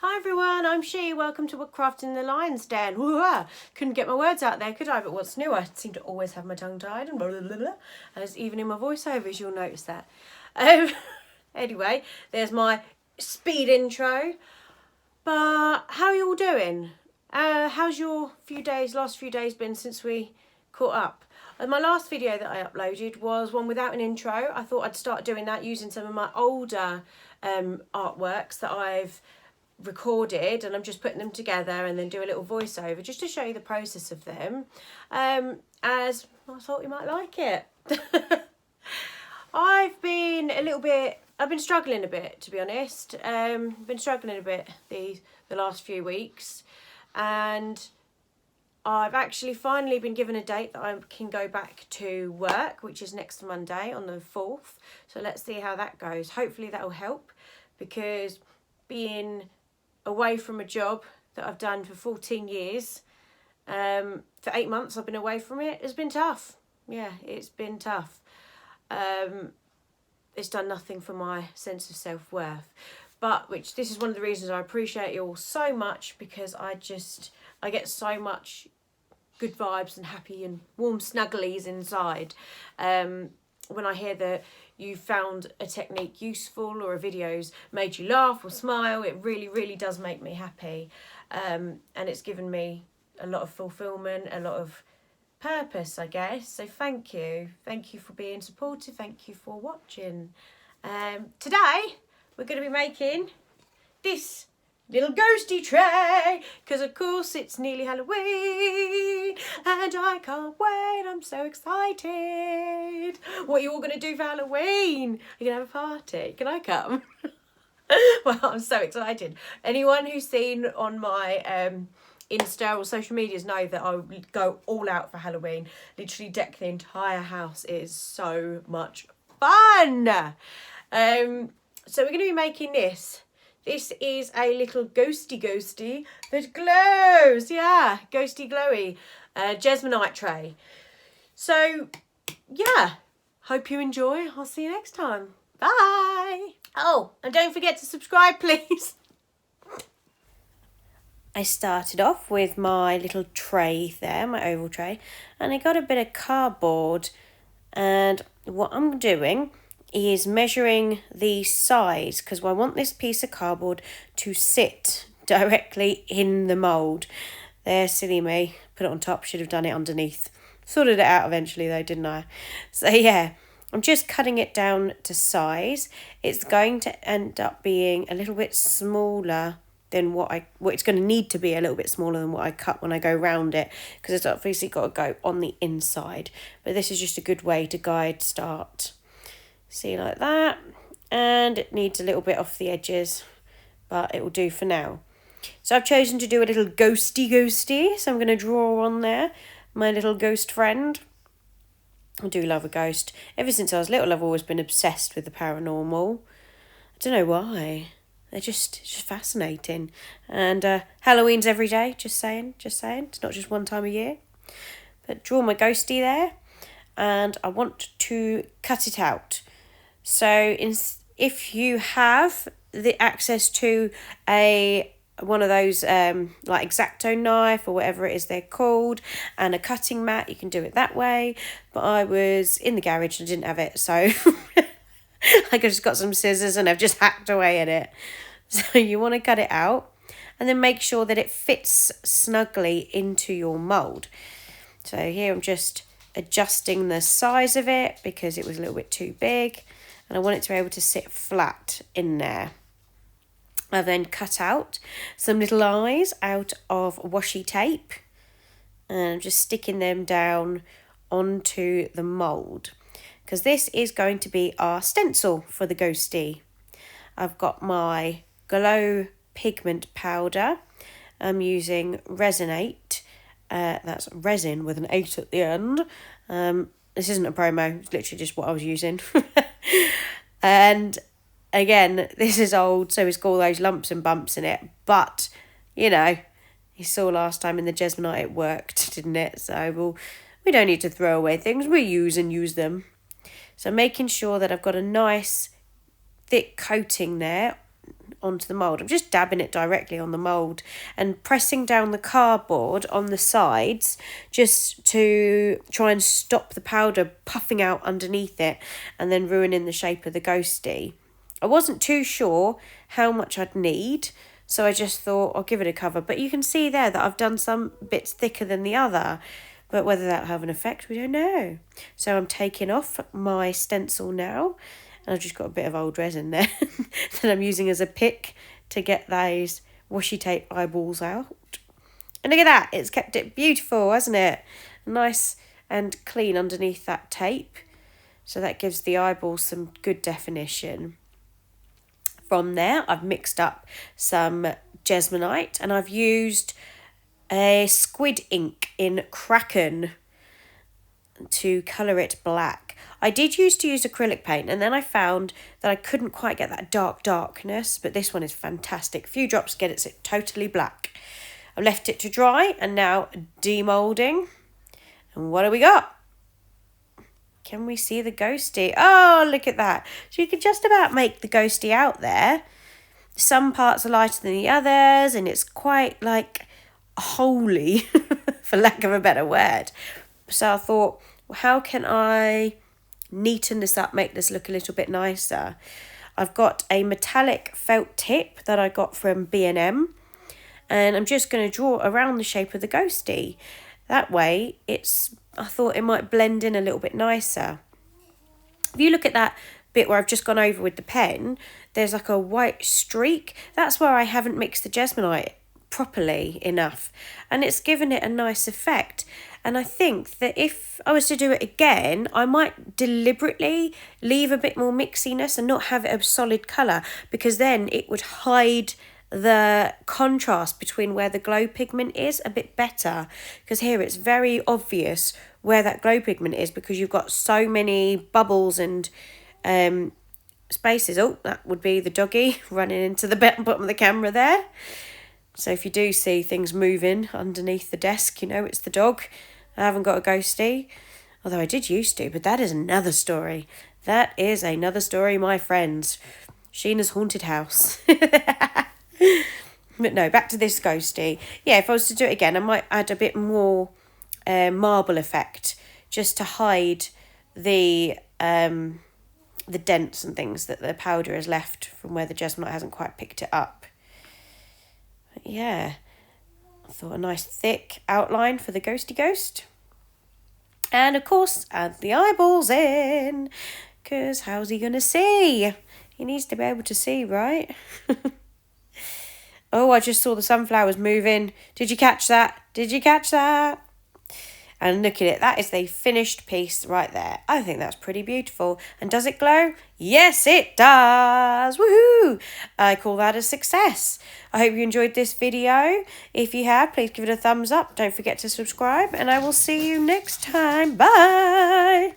Hi everyone, I'm She. Welcome to Crafting the Lion's Den. Woo-ah. Couldn't get my words out there, could I? But what's new? I seem to always have my tongue tied and blah, blah, blah, blah. As even in my voiceovers, you'll notice that. Anyway, there's my speed intro. But how are you all doing? How's your last few days been since we caught up? My last video that I uploaded was one without an intro. I thought I'd start doing that using some of my older artworks that I've recorded, and I'm just putting them together and then do a little voiceover just to show you the process of them, as I thought you might like it. I've been struggling a bit, to be honest. Been struggling a bit the last few weeks, and I've actually finally been given a date that I can go back to work, which is next Monday on the 4th. So let's see how that goes. Hopefully that will help, because being away from a job that I've done for 14 years, for 8 months I've been away from it, has been tough. Yeah, it's been tough. It's done nothing for my sense of self-worth, this is one of the reasons I appreciate you all so much, because I get so much good vibes and happy and warm snugglies inside when I hear that you found a technique useful or a video's made you laugh or smile. It really, really does make me happy, and it's given me a lot of fulfillment, a lot of purpose, I guess. So thank you for being supportive, thank you for watching. Today we're going to be making this little ghosty tray, because of course it's nearly Halloween and I can't wait. I'm so excited. What are you all going to do for Halloween? Are you going to have a party? Can I come? Well, I'm so excited. Anyone who's seen on my Insta or social medias know that I go all out for Halloween. Literally deck the entire house. It is so much fun. So we're going to be making this. This is a little ghosty that glows. Yeah, ghosty glowy Jesmonite tray. So yeah, hope you enjoy. I'll see you next time. Bye. Oh, and don't forget to subscribe, please. I started off with my little tray there, my oval tray, and I got a bit of cardboard, and what I'm doing is measuring the size, because I want this piece of cardboard to sit directly in the mould. There, silly me, put it on top, should have done it underneath. Sorted it out eventually though, didn't I? So yeah, I'm just cutting it down to size. It's going to end up being a little bit smaller than what it's going to need to be a little bit smaller than what I cut when I go round it, because it's obviously got to go on the inside. But this is just a good way to start. See, like that, and it needs a little bit off the edges, but it will do for now. So I've chosen to do a little ghosty, so I'm going to draw on there my little ghost friend. I do love a ghost. Ever since I was little, I've always been obsessed with the paranormal. I don't know why. They're just fascinating. And Halloween's every day, just saying. It's not just one time a year. But draw my ghosty there, and I want to cut it out. So if you have the access to one of those like X-Acto knife or whatever it is they're called, and a cutting mat, you can do it that way. But I was in the garage and didn't have it, so I just got some scissors and I've just hacked away at it. So you want to cut it out and then make sure that it fits snugly into your mould. So here I'm just adjusting the size of it because it was a little bit too big, and I want it to be able to sit flat in there. I've then cut out some little eyes out of washi tape, and I'm just sticking them down onto the mould, because this is going to be our stencil for the ghosty. I've got my glow pigment powder. I'm using Resinate. That's resin with an 8 at the end. This isn't a promo, it's literally just what I was using. And again, this is old, so it's got all those lumps and bumps in it. But, you know, you saw last time in the Jesmonite it worked, didn't it? So we don't need to throw away things, we use them. So making sure that I've got a nice thick coating there onto the mould. I'm just dabbing it directly on the mould and pressing down the cardboard on the sides just to try and stop the powder puffing out underneath it and then ruining the shape of the ghostie. I wasn't too sure how much I'd need, so I just thought I'll give it a cover. But you can see there that I've done some bits thicker than the other. But whether that'll have an effect, we don't know. So I'm taking off my stencil now. And I've just got a bit of old resin there that I'm using as a pick to get those washi tape eyeballs out. And look at that. It's kept it beautiful, hasn't it? Nice and clean underneath that tape. So that gives the eyeballs some good definition. From there, I've mixed up some Jesmonite and I've used a squid ink in Kraken to colour it black. I did used to use acrylic paint and then I found that I couldn't quite get that darkness, but this one is fantastic. A few drops gets it totally black. I've left it to dry and now demoulding. And what do we got? Can we see the ghostie? Oh, look at that. So you can just about make the ghostie out there. Some parts are lighter than the others and it's quite like holy, for lack of a better word. So I thought, well, how can I neaten this up, make this look a little bit nicer? I've got a metallic felt tip that I got from B&M and I'm just going to draw around the shape of the ghostie. That way, I thought it might blend in a little bit nicer. If you look at that bit where I've just gone over with the pen, there's like a white streak. That's where I haven't mixed the Jesmonite properly enough. And it's given it a nice effect. And I think that if I was to do it again, I might deliberately leave a bit more mixiness and not have it a solid colour, because then it would hide the contrast between where the glow pigment is a bit better, because here it's very obvious where that glow pigment is because you've got so many bubbles and spaces. Oh, that would be the doggy running into the bottom of the camera there. So if you do see things moving underneath the desk, you know it's the dog. I haven't got a ghostie, although I did used to, but that is another story. That is another story, my friends. Sheena's haunted house. But no, back to this ghostie. Yeah, if I was to do it again, I might add a bit more marble effect just to hide the dents and things that the powder has left from where the Jesmonite hasn't quite picked it up. But yeah, I thought a nice thick outline for the ghosty ghost. And of course, add the eyeballs in, because how's he going to see? He needs to be able to see, right? Oh, I just saw the sunflowers moving. Did you catch that? Did you catch that? And look at it. That is the finished piece right there. I think that's pretty beautiful. And does it glow? Yes, it does. Woohoo! I call that a success. I hope you enjoyed this video. If you have, please give it a thumbs up. Don't forget to subscribe. And I will see you next time. Bye!